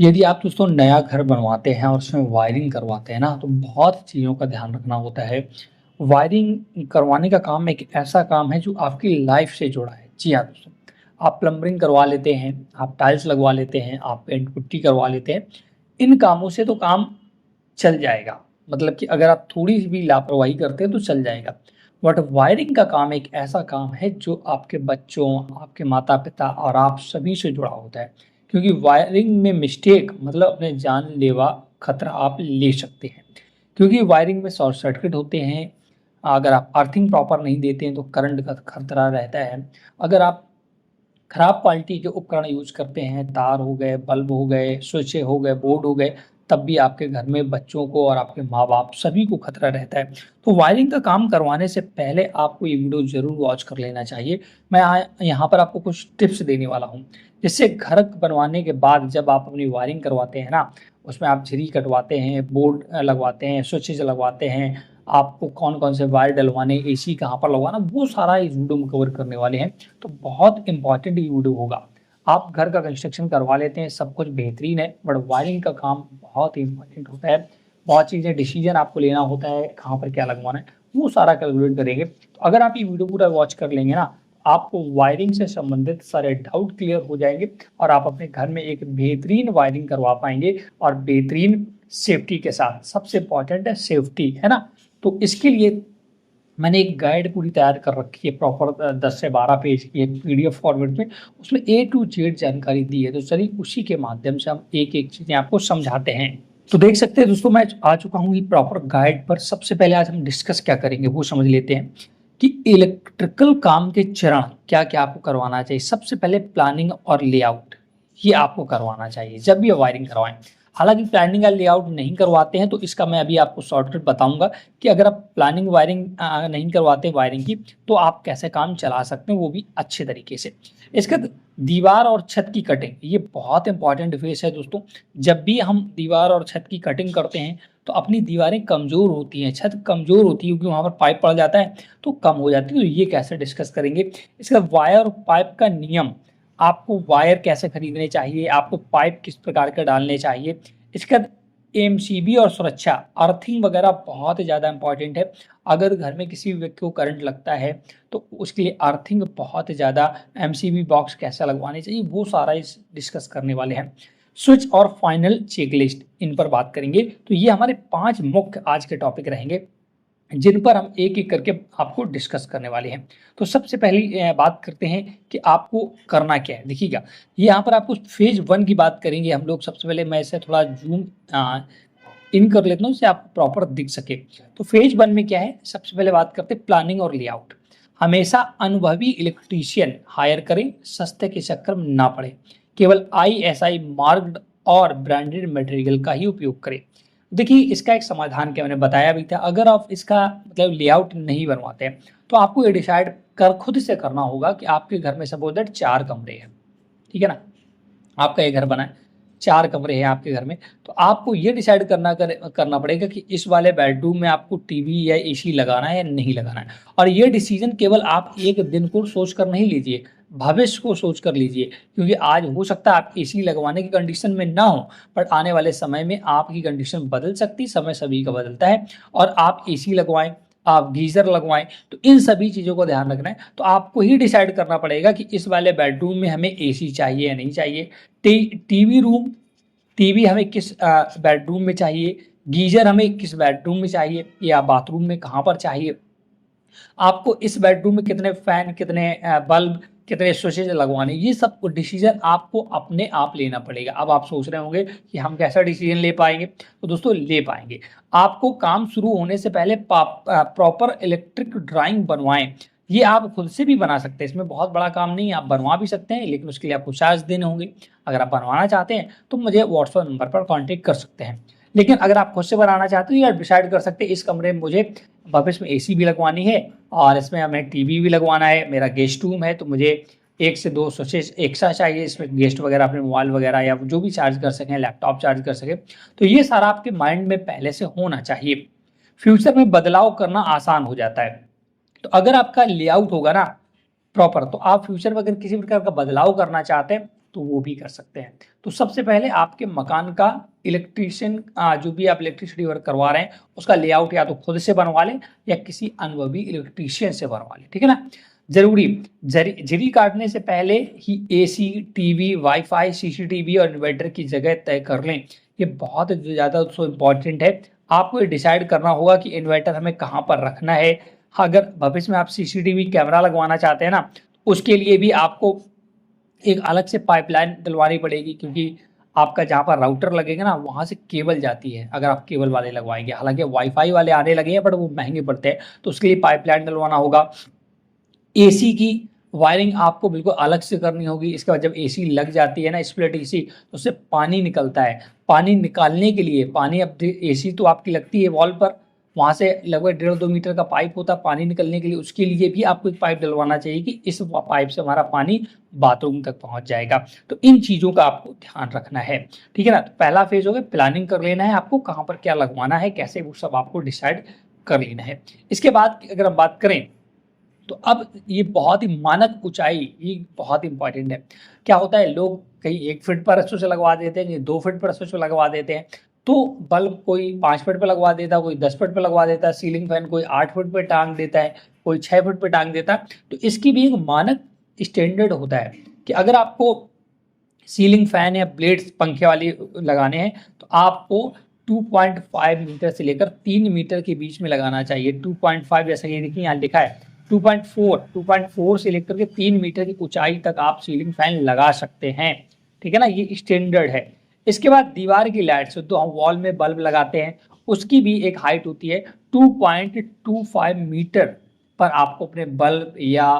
यदि आप दोस्तों नया घर बनवाते हैं और उसमें वायरिंग करवाते हैं ना, तो बहुत चीज़ों का ध्यान रखना होता है। वायरिंग करवाने का काम एक ऐसा काम है जो आपकी लाइफ से जुड़ा है। जी हाँ दोस्तों, आप प्लम्बरिंग करवा लेते हैं, आप टाइल्स लगवा लेते हैं, आप पेंट पुट्टी करवा लेते हैं। इन कामों से तो काम चल जाएगा, मतलब कि अगर आप थोड़ी सी भी लापरवाही करते हैं तो चल जाएगा। बट वायरिंग का काम एक ऐसा काम है जो आपके बच्चों, आपके माता पिता और आप सभी से जुड़ा होता है। क्योंकि वायरिंग में मिस्टेक मतलब अपने जानलेवा खतरा आप ले सकते हैं। क्योंकि वायरिंग में शॉर्ट सर्किट होते हैं, अगर आप अर्थिंग प्रॉपर नहीं देते हैं तो करंट का खतरा रहता है। अगर आप खराब क्वालिटी के उपकरण यूज़ करते हैं, तार हो गए, बल्ब हो गए, स्विचें हो गए, बोर्ड हो गए, तब भी आपके घर में बच्चों को और आपके माँ-बाप सभी को खतरा रहता है। तो वायरिंग का काम करवाने से पहले आपको ये वीडियो ज़रूर वॉच कर लेना चाहिए। मैं यहाँ पर आपको कुछ टिप्स देने वाला हूँ, जिससे घर बनवाने के बाद जब आप अपनी वायरिंग करवाते हैं ना, उसमें आप झिरी कटवाते हैं, बोर्ड लगवाते हैं, स्विचेज़ लगवाते हैं, आपको कौन-कौन से वायर डलवाने, एसी कहाँ पर लगवाना, वो सारा इस वीडियो में कवर करने वाले हैं। तो बहुत इम्पोर्टेंट ये वीडियो होगा। आप घर का कंस्ट्रक्शन करवा लेते हैं, सब कुछ बेहतरीन है, बट वायरिंग का काम बहुत ही इम्पोर्टेंट होता है। बहुत चीज़ें डिसीजन आपको लेना होता है, कहाँ पर क्या लगवाना है, वो सारा कैलकुलेट करेंगे। तो अगर आप ये वीडियो पूरा वॉच कर लेंगे ना, आपको वायरिंग से संबंधित सारे डाउट क्लियर हो जाएँगे और आप अपने घर में एक बेहतरीन वायरिंग करवा पाएँगे और बेहतरीन सेफ्टी के साथ। सबसे इम्पोर्टेंट है सेफ्टी, है ना? तो इसके लिए मैंने एक गाइड पूरी तैयार कर रखी है, प्रॉपर 10 से 12 पेज की एक पीडीएफ फॉर्मेट में। उसमें ए टू जेड जानकारी दी है, तो चलिए उसी के माध्यम से हम एक-एक चीज़ें आपको समझाते हैं। तो देख सकते हैं दोस्तों, मैं आ चुका हूँ ये प्रॉपर गाइड पर। सबसे पहले आज हम डिस्कस क्या करेंगे वो समझ लेते हैं कि इलेक्ट्रिकल काम के चरण क्या-क्या आपको करवाना चाहिए। सबसे पहले प्लानिंग और लेआउट, ये आपको करवाना चाहिए जब भी वायरिंग करवाएँ। हालाँकि प्लानिंग या लेआउट नहीं करवाते हैं तो इसका मैं अभी आपको शॉर्टकट बताऊँगा कि अगर आप प्लानिंग वायरिंग नहीं करवाते वायरिंग की, तो आप कैसे काम चला सकते हैं वो भी अच्छे तरीके से। इसके बाद दीवार और छत की कटिंग, ये बहुत इंपॉर्टेंट फेस है दोस्तों। जब भी हम दीवार और छत की कटिंग करते हैं तो अपनी दीवारें कमज़ोर होती हैं, छत कमज़ोर होती है, क्योंकि वहाँ पर पाइप पड़ जाता है तो कम हो जाती है। तो ये कैसे डिस्कस करेंगे। इसके बाद वायर और पाइप का नियम, आपको वायर कैसे खरीदने चाहिए, आपको पाइप किस प्रकार के डालने चाहिए। इसके बाद एमसीबी और सुरक्षा, अर्थिंग वगैरह बहुत ज़्यादा इम्पोर्टेंट है। अगर घर में किसी भी व्यक्ति को करंट लगता है तो उसके लिए अर्थिंग बहुत ज़्यादा, एमसीबी बॉक्स कैसे लगवाने चाहिए वो सारा इस डिस्कस करने वाले हैं। स्विच और फाइनल चेकलिस्ट, इन पर बात करेंगे। तो ये हमारे 5 मुख्य आज के टॉपिक रहेंगे, जिन पर हम एक-एक करके आपको डिस्कस करने वाले हैं। तो सबसे पहली बात करते हैं कि आपको करना क्या है। देखिएगा, यहाँ पर आपको फ़ेज़ 1 की बात करेंगे हम लोग। सबसे पहले मैं इसे थोड़ा ज़ूम इन कर लेता हूँ, जिससे आपको प्रॉपर दिख सके। तो फ़ेज़ 1 में क्या है, सबसे पहले बात करते हैं प्लानिंग और लेआउट। हमेशा अनुभवी इलेक्ट्रीशियन हायर करें, सस्ते के चक्कर में ना पड़ें। केवल आईएसआई मार्क्ड और ब्रांडेड मटेरियल का ही उपयोग करें। देखिए, इसका एक समाधान क्या मैंने बताया भी था। अगर आप इसका मतलब लेआउट नहीं बनवाते हैं, तो आपको ये डिसाइड कर खुद से करना होगा कि आपके घर में सपोज़ दैट 4 कमरे हैं, ठीक है ना? आपका ये घर बना है, 4 कमरे हैं आपके घर में, तो आपको ये डिसाइड करना पड़ेगा कि इस वाले बेडरूम में आपको टीवी या एसी लगाना है या नहीं लगाना है। और ये डिसीज़न केवल आप एक दिन को सोच कर नहीं लीजिए, भविष्य को सोच कर लीजिए। क्योंकि आज हो सकता है आप एसी लगवाने की कंडीशन में ना हो, बट आने वाले समय में आपकी कंडीशन बदल सकती है, समय सभी का बदलता है। और आप एसी लगवाएँ, आप गीज़र लगवाएँ, तो इन सभी चीज़ों को ध्यान रखना है। तो आपको ही डिसाइड करना पड़ेगा कि इस वाले बेडरूम में हमें एसी चाहिए या नहीं चाहिए। टीवी रूम, टीवी हमें किस बेडरूम में चाहिए, गीज़र हमें किस बेडरूम में चाहिए या बाथरूम में कहाँ पर चाहिए। आपको इस बेडरूम में कितने फ़ैन, कितने बल्ब, कितने स्विचेज़ लगवाने, ये सब डिसीज़न आपको अपने आप लेना पड़ेगा। अब आप सोच रहे होंगे कि हम कैसा डिसीज़न ले पाएँगे? तो दोस्तों ले पाएँगे। आपको काम शुरू होने से पहले प्रॉपर इलेक्ट्रिक ड्राइंग बनवाएँ। ये आप खुद से भी बना सकते हैं, इसमें बहुत बड़ा काम नहीं है, आप बनवा भी सकते हैं, लेकिन उसके लिए आपको चार्ज देने होंगे। अगर आप बनवाना चाहते हैं, तो मुझे व्हाट्सएप नंबर पर कॉन्टैक्ट कर सकते हैं। लेकिन अगर आप खुद से बनाना चाहते हो, या डिसाइड कर सकते हैं इस कमरे में मुझे भविष्य में एसी भी लगवानी है और इसमें हमें टीवी भी लगवाना है, मेरा गेस्ट रूम है तो मुझे 1 से 2 स्विचेस एक्स्ट्रा चाहिए, इसमें गेस्ट वगैरह अपने मोबाइल वगैरह या जो भी चार्ज कर सकें, लैपटॉप चार्ज कर सकें। तो ये सारा आपके माइंड में पहले से होना चाहिए। फ्यूचर में बदलाव करना आसान हो जाता है। तो अगर आपका लेआउट होगा ना प्रॉपर, तो आप फ्यूचर में अगर किसी प्रकार का बदलाव करना चाहते हैं तो वो भी कर सकते हैं। तो सबसे पहले आपके मकान का इलेक्ट्रीशियन जो भी आप इलेक्ट्रिसिटी वर्क करवा रहे हैं उसका लेआउट या तो खुद से बनवा लें या किसी अनुभवी इलेक्ट्रीशियन से बनवा लें, ठीक है ना। जरूरी झिरी काटने से पहले ही एसी, टीवी, वाईफाई, सीसीटीवी और इन्वर्टर की जगह तय कर लें। ये बहुत ज़्यादा इम्पोर्टेंट है। आपको ये डिसाइड करना होगा कि इन्वर्टर हमें कहाँ पर रखना है। अगर भविष्य में आप सीसीटीवी कैमरा लगवाना चाहते हैं ना, उसके लिए भी आपको एक अलग से पाइपलाइन डलवानी पड़ेगी, क्योंकि आपका जहाँ पर राउटर लगेगा ना वहाँ से केबल जाती है अगर आप केबल वाले लगवाएंगे। हालांकि वाईफाई वाले आने लगे हैं बट वो महंगे पड़ते हैं, तो उसके लिए पाइपलाइन डलवाना होगा। एसी की वायरिंग आपको बिल्कुल अलग से करनी होगी। इसके बाद जब एसी लग जाती है ना, स्प्लिट एसी, तो उससे पानी निकलता है। पानी निकालने के लिए पानी, अब एसी तो आपकी लगती है वॉल पर, वहाँ से लगभग 1.5-2 मीटर का पाइप होता है पानी निकलने के लिए। उसके लिए भी आपको एक पाइप डलवाना चाहिए कि इस पाइप से हमारा पानी बाथरूम तक पहुँच जाएगा। तो इन चीज़ों का आपको ध्यान रखना है, ठीक है ना। तो पहला फेज हो गया, प्लानिंग कर लेना है आपको कहाँ पर क्या लगवाना है, कैसे, वो सब आपको डिसाइड कर लेना है। इसके बाद अगर हम बात करें तो अब ये बहुत ही मानक ऊंचाई, ये बहुत इंपॉर्टेंट है। क्या होता है, लोग कहीं 1 फीट पर अच्छे से लगवा देते हैं, कहीं 2 फीट पर अच्छे से लगवा देते हैं। तो बल्ब कोई 5 फीट पर लगवा देता है, कोई 10 फीट पर लगवा देता है। सीलिंग फैन कोई 8 फीट पर टांग देता है, कोई 6 फीट पर टांग देता है। तो इसकी भी एक मानक स्टैंडर्ड होता है कि अगर आपको सीलिंग फैन या ब्लेड्स पंखे वाली लगाने हैं तो आपको 2.5 मीटर से लेकर 3 मीटर के बीच में लगाना चाहिए। 2.5 जैसा ये देखिए यहाँ लिखा है, 2.4 से लेकर के 3 मीटर की ऊंचाई तक आप सीलिंग फैन लगा सकते हैं, ठीक है ना, ये स्टैंडर्ड है। इसके बाद दीवार की लाइट से, तो हम वॉल में बल्ब लगाते हैं, उसकी भी एक हाइट होती है। 2.25 मीटर पर आपको अपने बल्ब या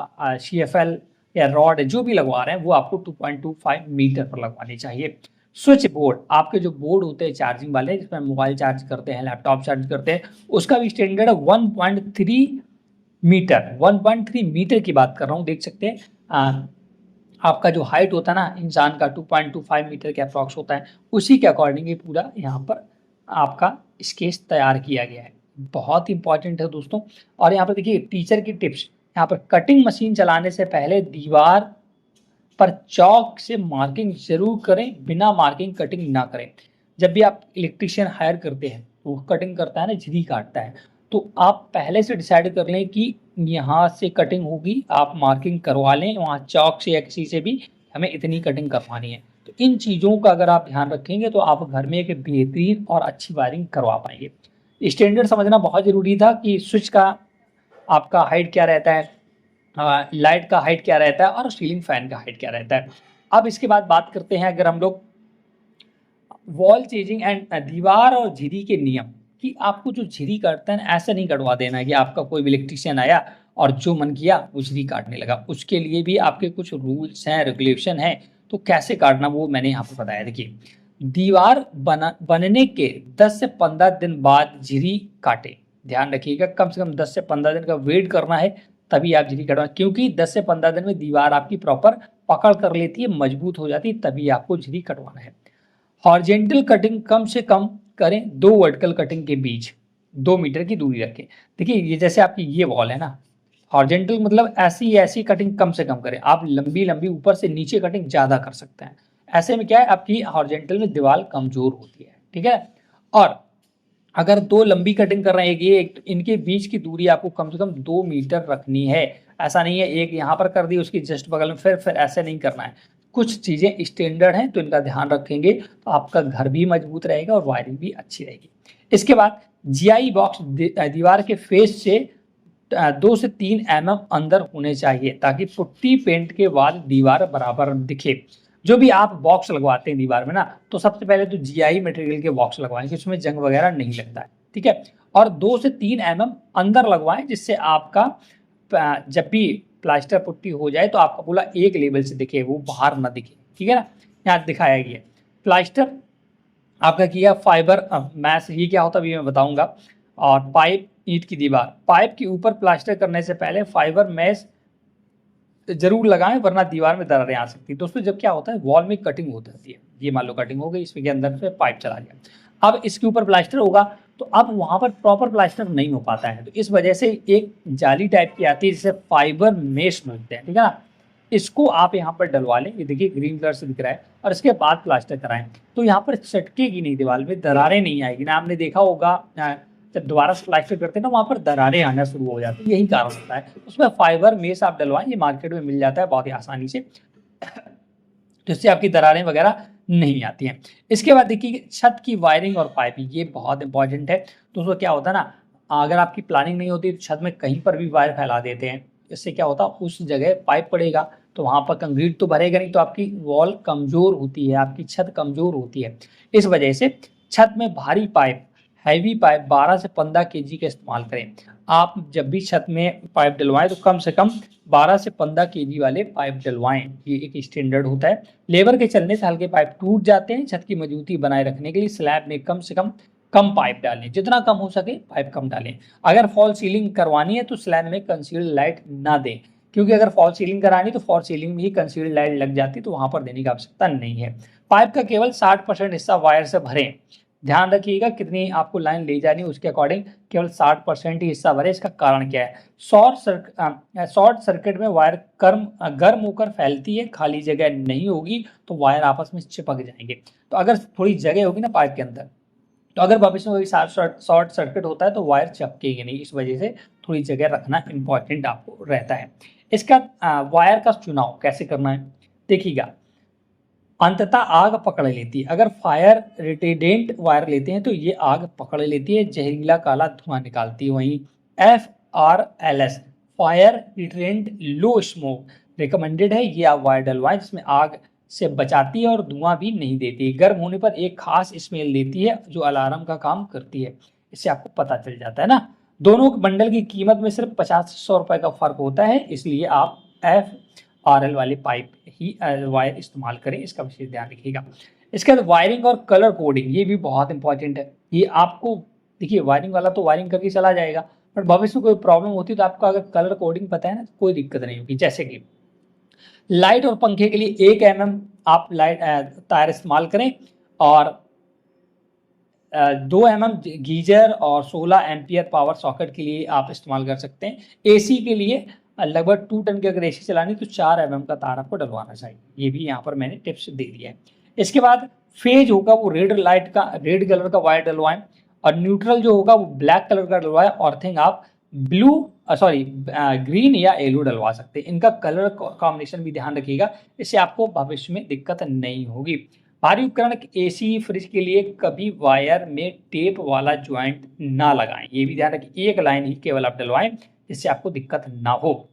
CFL या रॉड जो भी लगवा रहे हैं वो आपको 2.25 मीटर पर लगवानी चाहिए। स्विच बोर्ड, आपके जो बोर्ड होते हैं चार्जिंग वाले, जिसमें मोबाइल चार्ज करते हैं, लैपटॉप चार्ज करते हैं, उसका भी स्टैंडर्ड है 1.3 मीटर। 1.3 मीटर की बात कर रहा हूँ, देख सकते हैं आपका जो हाइट होता है ना इंसान का 2.25 मीटर के अप्रॉक्स होता है, उसी के अकॉर्डिंग ये पूरा यहाँ पर आपका स्केच तैयार किया गया है। बहुत इंपॉर्टेंट है दोस्तों। और यहाँ पर देखिए टीचर की टिप्स, यहाँ पर कटिंग मशीन चलाने से पहले दीवार पर चौक से मार्किंग जरूर करें, बिना मार्किंग कटिंग ना करें। जब भी आप इलेक्ट्रीशियन हायर करते हैं तो वो कटिंग करता है ना, झिरी काटता है, तो आप पहले से डिसाइड कर लें कि यहाँ से कटिंग होगी, आप मार्किंग करवा लें वहाँ चौक से या किसी से भी, हमें इतनी कटिंग करवानी है। तो इन चीज़ों का अगर आप ध्यान रखेंगे तो आप घर में एक बेहतरीन और अच्छी वायरिंग करवा पाएंगे। स्टैंडर्ड समझना बहुत ज़रूरी था कि स्विच का आपका हाइट क्या रहता है, लाइट का हाइट क्या रहता है और सीलिंग फैन का हाइट क्या रहता है। अब इसके बाद बात करते हैं अगर हम लोग वॉल चेजिंग एंड दीवार और झिरी के नियम, कि आपको जो झिरी काटता है ना ऐसा नहीं कटवा देना है कि आपका कोई भी इलेक्ट्रीशियन आया और जो मन किया वो झिरी काटने लगा। उसके लिए भी आपके कुछ रूल्स हैं, रेगुलेशन है, तो कैसे काटना वो मैंने यहाँ पर बताया। देखिए, दीवार बनने के 10 से 15 दिन बाद झिरी काटे। ध्यान रखिएगा, कम से कम 10 से 15 दिन का वेट करना है तभी आप झिरी कटवाएं, क्योंकि 10 से 15 दिन में दीवार आपकी प्रॉपर पकड़ कर लेती है, मजबूत हो जाती है, तभी आपको झिरी कटवाना है। हॉरिजेंटल कटिंग कम से कम करें, 2 वर्टिकल कटिंग के बीच 2 मीटर की दूरी रखें। देखिए, ये जैसे आपकी ये वॉल है ना, हॉरिजेंटल मतलब ऐसी कटिंग कम से कम करें। आप लंबी लंबी ऊपर से नीचे कटिंग ज़्यादा कर सकते हैं। ऐसे में क्या है, आपकी हॉरिजेंटल में दीवार कमजोर होती है, ठीक है। और अगर 2 लंबी कटिंग कर रहे हैं एक इनके बीच की दूरी आपको कम से कम 2 मीटर रखनी है। ऐसा नहीं है एक यहाँ पर कर दी उसकी जस्ट बगल में, फिर ऐसे नहीं करना है। कुछ चीज़ें स्टैंडर्ड हैं तो इनका ध्यान रखेंगे तो आपका घर भी मजबूत रहेगा और वायरिंग भी अच्छी रहेगी। इसके बाद GI बॉक्स दीवार के फेस से 2 से 3 mm अंदर होने चाहिए, ताकि पुट्टी पेंट के बाद दीवार बराबर दिखे। जो भी आप बॉक्स लगवाते हैं दीवार में ना, तो सबसे पहले तो GI मटेरियल के बॉक्स लगवाएं कि उसमें जंग वगैरह नहीं लगता है, ठीक है। और 2 से 3 mm अंदर लगवाएं, जिससे आपका जब भी प्लास्टर पुट्टी हो जाए तो आपका पूरा एक लेवल से दिखे, वो बाहर ना दिखे, ठीक है ना। यहाँ दिखाया गया प्लास्टर आपका किया फाइबर मैश, ये क्या होता है अभी मैं बताऊंगा। और पाइप, ईंट की दीवार, पाइप के ऊपर प्लास्टर करने से पहले फाइबर मैश जरूर लगाएं, वरना दीवार में दरारें आ सकती है। दोस्तों, जब क्या होता है वॉल में कटिंग हो जाती है, ये मान लो कटिंग हो गई, इसके अंदर से पाइप चला गया, अब इसके ऊपर प्लास्टर होगा तो अब वहां पर प्रॉपर प्लास्टर नहीं हो पाता है। तो इस वजह से एक जाली टाइप की आती है जिसे फाइबर मेश बोलते हैं, ठीक है ना। इसको आप यहाँ पर डलवा लें, ये देखिए ग्रीन कलर से दिख रहा है, और इसके बाद प्लास्टर कराएं तो यहाँ पर चटकेगी नहीं, दीवार में दरारें नहीं आएगी ना। आपने देखा होगा जब दोबारा से प्लास्टर करते हैं ना वहाँ पर दरारें आना शुरू हो जाती है, यही कारण होता है। उसमें फाइबर मेस आप डलवाएं, ये मार्केट में मिल जाता है बहुत ही आसानी से, तो इससे आपकी दरारें वगैरह नहीं आती हैं। इसके बाद देखिए छत की वायरिंग और पाइपिंग, ये बहुत इंपॉर्टेंट है। दोस्तों क्या होता है ना, अगर आपकी प्लानिंग नहीं होती तो छत में कहीं पर भी वायर फैला देते हैं, इससे क्या होता है उस जगह पाइप पड़ेगा तो वहाँ पर कंक्रीट तो भरेगा नहीं, तो आपकी वॉल कमज़ोर होती है, आपकी छत कमज़ोर होती है। इस वजह से छत में भारी पाइप, हैवी पाइप 12 से 15 केजी का इस्तेमाल करें। आप जब भी छत में पाइप डलवाएं तो कम से कम 12 से 15 केजी वाले पाइप डलवाएं, ये एक स्टैंडर्ड होता है। लेबर के चलने से हल्के पाइप टूट जाते हैं। छत की मजबूती बनाए रखने के लिए स्लैब में कम से कम पाइप डालें, जितना कम हो सके पाइप कम डालें। अगर फॉल सीलिंग करवानी है तो स्लैब में कंसील्ड लाइट ना दें, क्योंकि अगर फॉल सीलिंग करानी तो फॉल सीलिंग में ही कंसील्ड लाइट लग जाती, तो वहां पर देने की आवश्यकता नहीं है। पाइप का केवल 60% हिस्सा वायर से भरें। ध्यान रखिएगा कितनी आपको लाइन ले जानी है उसके अकॉर्डिंग केवल 60% ही हिस्सा भरे। इसका कारण क्या है, शॉर्ट सर्किट में वायर गर्म होकर फैलती है, खाली जगह नहीं होगी तो वायर आपस में चिपक जाएंगे। तो अगर थोड़ी जगह होगी ना पाइप के अंदर, तो अगर भविष्य में शॉर्ट सर्किट होता है तो वायर चिपकेगी नहीं, इस वजह से थोड़ी जगह रखना इंपॉर्टेंट आपको रहता है। इसका वायर का चुनाव कैसे करना है देखिएगा, अंततः आग पकड़ लेती है। अगर फायर रिटेडेंट वायर लेते हैं तो ये आग पकड़ लेती है, जहरीला काला धुआं निकालती है। वहीं FRLS fire रिटेडेंट low smoke recommended है, ये आप वायर डलवाएं जिसमें आग से बचाती है और धुआं भी नहीं देती। गर्म होने पर एक खास स्मेल देती है जो अलार्म का काम करती है, इससे आपको पता चल जाता है ना। दोनों बंडल की कीमत में सिर्फ 50 से 100 रुपए का फर्क होता है, इसलिए आप FRL वाले पाइप ही वायर इस्तेमाल करें, इसका विशेष ध्यान रखिएगा। इसके बाद वायरिंग और कलर कोडिंग, ये भी बहुत इंपॉर्टेंट है। ये आपको देखिए वायरिंग वाला तो वायरिंग करके चला जाएगा, बट भविष्य में कोई प्रॉब्लम होती है तो आपको अगर कलर कोडिंग पता है ना तो कोई दिक्कत नहीं होगी। जैसे कि लाइट और पंखे के लिए 1 mm आप लाइट तार इस्तेमाल करें, और 2 mm गीजर और 16 एम्पियर पावर सॉकेट के लिए आप इस्तेमाल कर सकते हैं। AC के लिए लगभग 2 टन की अगर AC चलानी तो 4 mm का तार आपको डलवाना चाहिए। ये भी यहाँ पर मैंने टिप्स दे दिया है। इसके बाद फेज होगा वो रेड कलर का वायर डलवाएं, और न्यूट्रल जो होगा वो ब्लैक कलर का डलवाएं। अर्थिंग आप ग्रीन या येलो डलवा सकते हैं। इनका कलर कॉम्बिनेशन भी ध्यान रखिएगा, इससे आपको भविष्य में दिक्कत नहीं होगी। भारी उपकरण AC फ्रिज के लिए कभी वायर में टेप वाला ज्वाइंट ना लगाएं, ये भी ध्यान रखिए, एक लाइन ही केवल आप डलवाएं जिससे आपको दिक्कत ना हो।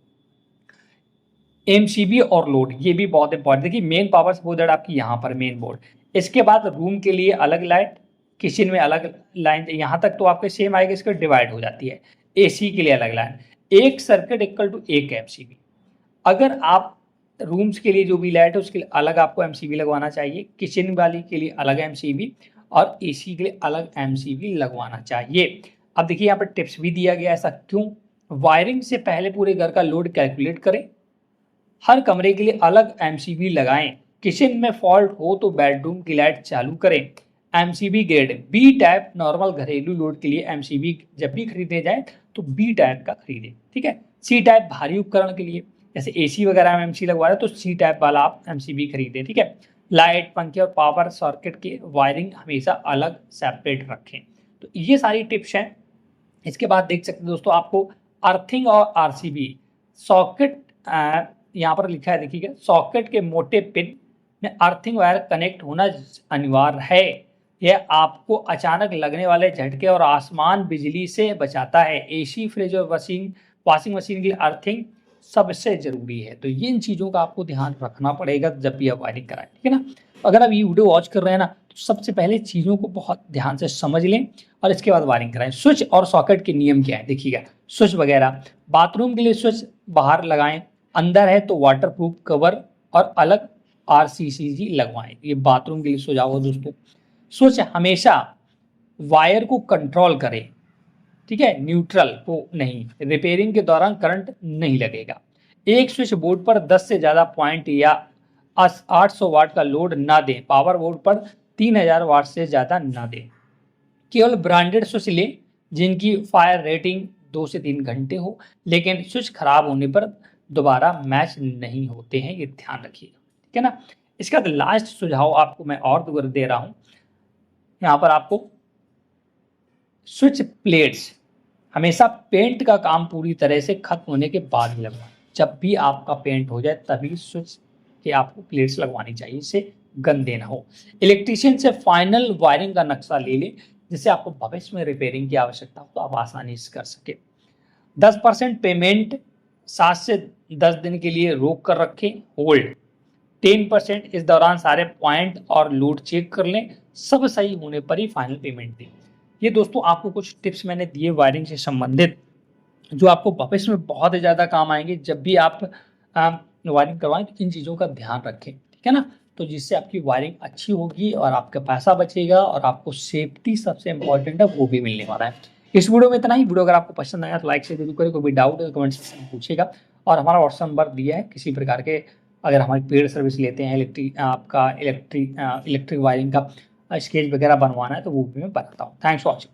MCB और लोड, ये भी बहुत इंपॉर्टेंट। देखिए मेन पावर सपोर्ट आपकी यहाँ पर मेन बोर्ड, इसके बाद रूम के लिए अलग लाइट, किचन में अलग लाइन, यहाँ तक तो आपके सेम आएगा, इसका डिवाइड हो जाती है। AC के लिए अलग लाइन, एक सर्किट इक्वल टू 1 MCB। अगर आप रूम्स के लिए जो भी लाइट है उसके लिए अलग आपको MCB लगवाना चाहिए, किचन वाली के लिए अलग MCB और AC के लिए अलग MCB लगवाना चाहिए। अब देखिए यहाँ पर टिप्स भी दिया गया, ऐसा क्यों। वायरिंग से पहले पूरे घर का लोड कैलकुलेट करें, हर कमरे के लिए अलग MCB लगाएं, किचन में फॉल्ट हो तो बेडरूम की लाइट चालू करें। MCB grade B type normal घरेलू लोड के लिए MCB जब भी खरीदने जाए तो B टाइप का खरीदें, ठीक है। C टाइप भारी उपकरण के लिए, जैसे AC वगैरह में MC लगवा रहे तो C टाइप वाला आप MCB खरीदें, ठीक है। लाइट, पंखे और पावर सॉकेट की वायरिंग हमेशा अलग सेपरेट रखें। तो ये सारी टिप्स हैं। इसके बाद देख सकते हैं दोस्तों आपको अर्थिंग और RCB सॉकेट यहाँ पर लिखा है, देखिएगा सॉकेट के मोटे पिन में अर्थिंग वायर कनेक्ट होना अनिवार्य है। यह आपको अचानक लगने वाले झटके और आसमान बिजली से बचाता है। AC, फ्रिज और वॉशिंग मशीन की अर्थिंग सबसे जरूरी है, तो इन चीज़ों का आपको ध्यान रखना पड़ेगा जब भी आप वायरिंग कराएं, ठीक है ना। अगर आप ये वीडियो वॉच कर रहे हैं ना तो सबसे पहले चीज़ों को बहुत ध्यान से समझ लें और इसके बाद वायरिंग कराएं। स्विच और सॉकेट के नियम क्या है देखिएगा, स्विच वगैरह बाथरूम के लिए स्विच बाहर लगाएं, अंदर है तो वाटरप्रूफ कवर और अलग RCCG लगवाएं। ये बाथरूम के लिए सुझाव हो दोस्तों। स्विच हमेशा वायर को कंट्रोल करें, ठीक है, न्यूट्रल को नहीं। रिपेयरिंग के दौरान करंट नहीं लगेगा। एक स्विच बोर्ड पर 10 से ज़्यादा पॉइंट या 800 वाट का लोड ना दें। पावर बोर्ड पर 3000 वाट से ज़्यादा ना दें। केवल ब्रांडेड स्विच लें जिनकी फायर रेटिंग 2 से 3 घंटे हो, लेकिन स्विच खराब होने पर दोबारा मैच नहीं होते हैं, ये ध्यान रखिएगा, ठीक है ना। इसका लास्ट सुझाव आपको मैं और दे रहा हूँ, यहाँ पर आपको स्विच प्लेट्स हमेशा पेंट का काम पूरी तरह से खत्म होने के बाद ही लगवाएं। जब भी आपका पेंट हो जाए तभी स्विच के आपको प्लेट्स लगवानी चाहिए, इससे गंदे ना हो। इलेक्ट्रीशियन से फाइनल वायरिंग का नक्शा ले लें, जिससे आपको भविष्य में रिपेयरिंग की आवश्यकता हो तो आप आसानी से कर सके। 10% पेमेंट 7 से 10 दिन के लिए रोक कर रखें, होल्ड। 10% इस दौरान सारे पॉइंट और लोड चेक कर लें, सब सही होने पर ही फाइनल पेमेंट दें। ये दोस्तों आपको कुछ टिप्स मैंने दिए वायरिंग से संबंधित, जो आपको भविष्य में बहुत ही ज़्यादा काम आएंगे। जब भी आप वायरिंग करवाएं तो इन चीज़ों का ध्यान रखें, ठीक है ना। तो जिससे आपकी वायरिंग अच्छी होगी और आपका पैसा बचेगा और आपको सेफ्टी सबसे इंपॉर्टेंट है वो भी मिलने वाला है। इस वीडियो में इतना ही। वीडियो अगर आपको पसंद आया तो लाइक से जरूर करें, कोई भी डाउट है कमेंट सेक्शन में पूछेगा। और हमारा व्हाट्सएप नंबर दिया है, किसी प्रकार के अगर हमारी पेड सर्विस लेते हैं, इलेक्ट्रिक वायरिंग का स्केच वगैरह बनवाना है तो वो भी मैं बताता हूँ। Thanks for watching.